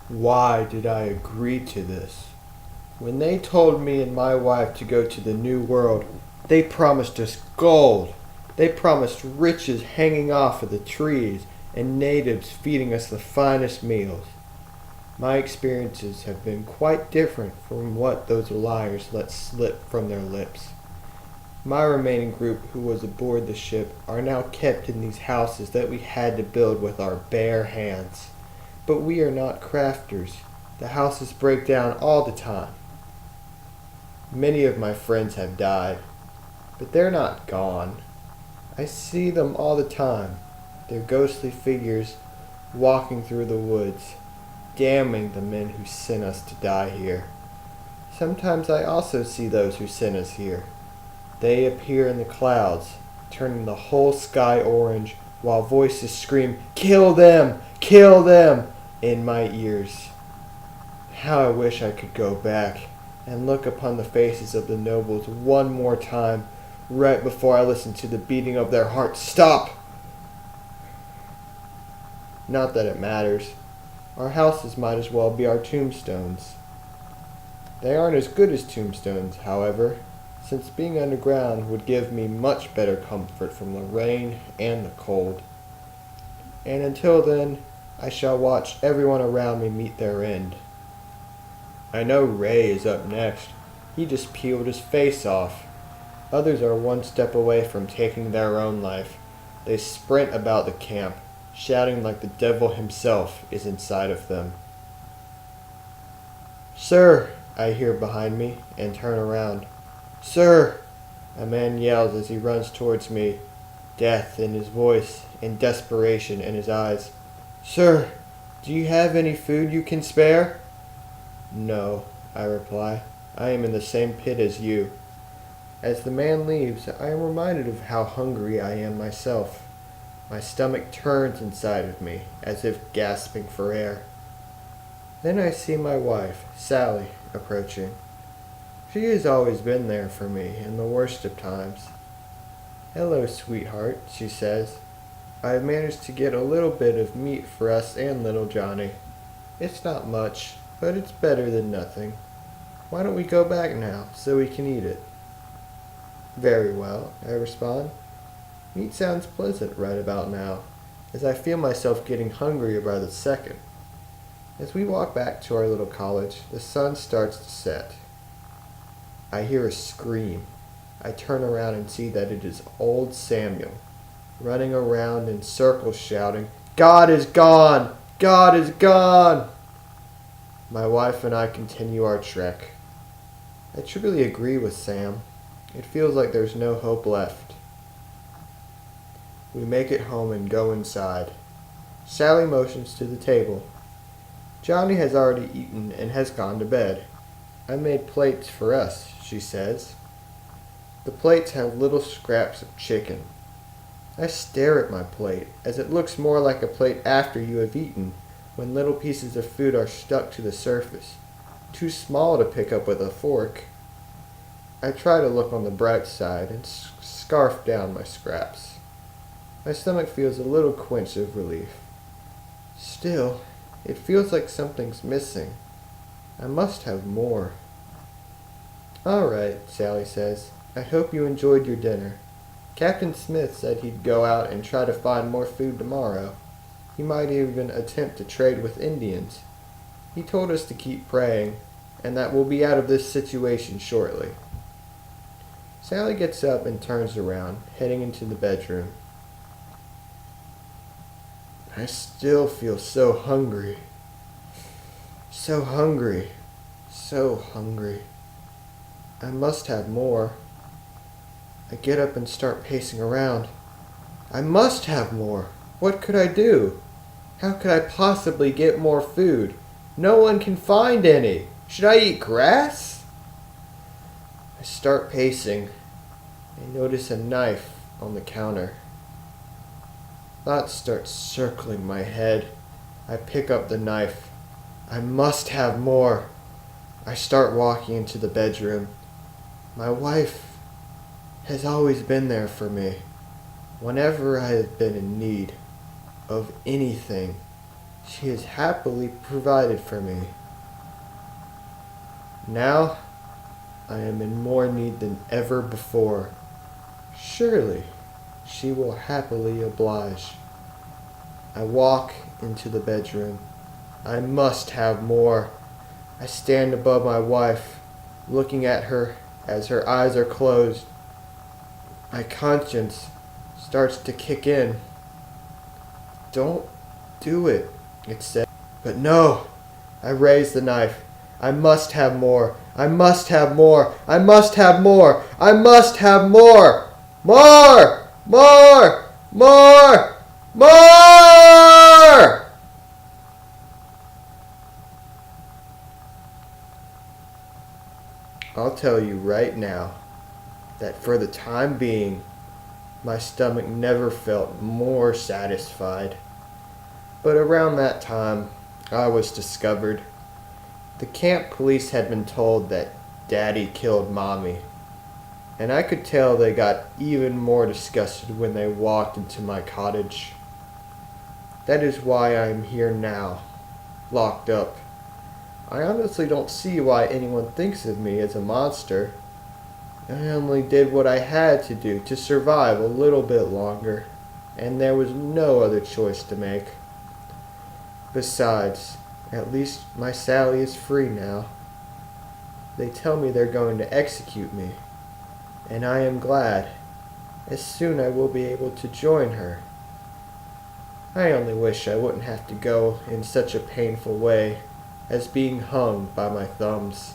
Why did I agree to this? When they told me and my wife to go to the New World, they promised us gold. They promised riches hanging off of the trees and natives feeding us the finest meals. My experiences have been quite different from what those liars let slip from their lips. My remaining group who was aboard the ship are now kept in these houses that we had to build with our bare hands. But we are not crafters. The houses break down all the time. Many of my friends have died, but they're not gone. I see them all the time, their ghostly figures walking through the woods, damning the men who sent us to die here. Sometimes I also see those who sent us here. They appear in the clouds, turning the whole sky orange, while voices scream, "Kill them! Kill them!" in my ears. How I wish I could go back and look upon the faces of the nobles one more time, right before I listen to the beating of their hearts. Stop! Not that it matters. Our houses might as well be our tombstones. They aren't as good as tombstones, however, since being underground would give me much better comfort from the rain and the cold. And until then, I shall watch everyone around me meet their end. I know Ray is up next. He just peeled his face off. Others are one step away from taking their own life. They sprint about the camp, shouting like the devil himself is inside of them. "Sir," I hear behind me, and turn around. "Sir!" a man yells as he runs towards me, death in his voice and desperation in his eyes. "Sir, do you have any food you can spare?" "No," I reply. "I am in the same pit as you." As the man leaves, I am reminded of how hungry I am myself. My stomach turns inside of me, as if gasping for air. Then I see my wife, Sally, approaching. She has always been there for me in the worst of times. "Hello, sweetheart," she says. "I have managed to get a little bit of meat for us and little Johnny. It's not much, but it's better than nothing. Why don't we go back now, so we can eat it?" "Very well," I respond. Meat sounds pleasant right about now, as I feel myself getting hungrier by the second. As we walk back to our little college, the sun starts to set. I hear a scream. I turn around and see that it is old Samuel, running around in circles shouting, "God is gone! God is gone!" My wife and I continue our trek. I truly agree with Sam. It feels like there's no hope left. We make it home and go inside. Sally motions to the table. Johnny has already eaten and has gone to bed. "I made plates for us," she says. The plates have little scraps of chicken. I stare at my plate, as it looks more like a plate after you have eaten, when little pieces of food are stuck to the surface, too small to pick up with a fork. I try to look on the bright side and scarf down my scraps. My stomach feels a little quench of relief. Still, it feels like something's missing. I must have more. "All right," Sally says. "I hope you enjoyed your dinner. Captain Smith said he'd go out and try to find more food tomorrow. He might even attempt to trade with Indians. He told us to keep praying, and that we'll be out of this situation shortly." Sally gets up and turns around, heading into the bedroom. I still feel so hungry. So hungry. So hungry. I must have more. I get up and start pacing around. I must have more. What could I do? How could I possibly get more food? No one can find any. Should I eat grass? I start pacing. I notice a knife on the counter. Thoughts start circling my head. I pick up the knife. I must have more. I start walking into the bedroom. My wife has always been there for me. Whenever I have been in need of anything, She has happily provided for me. Now I am in more need than ever before. Surely she will happily oblige. I walk into the bedroom. I must have more. I stand above my wife, looking at her as her eyes are closed. My conscience starts to kick in. Don't do it, it says. But no, I raise the knife. I must have more. I must have more. I must have more. I must have more. More! More! More! More! I'll tell you right now that for the time being, my stomach never felt more satisfied. But around that time, I was discovered. The camp police had been told that Daddy killed Mommy, and I could tell they got even more disgusted when they walked into my cottage. That is why I am here now, locked up. I honestly don't see why anyone thinks of me as a monster. I only did what I had to do to survive a little bit longer, and there was no other choice to make. Besides, at least my Sally is free now. They tell me they're going to execute me, and I am glad, as soon I will be able to join her. I only wish I wouldn't have to go in such a painful way as being hung by my thumbs.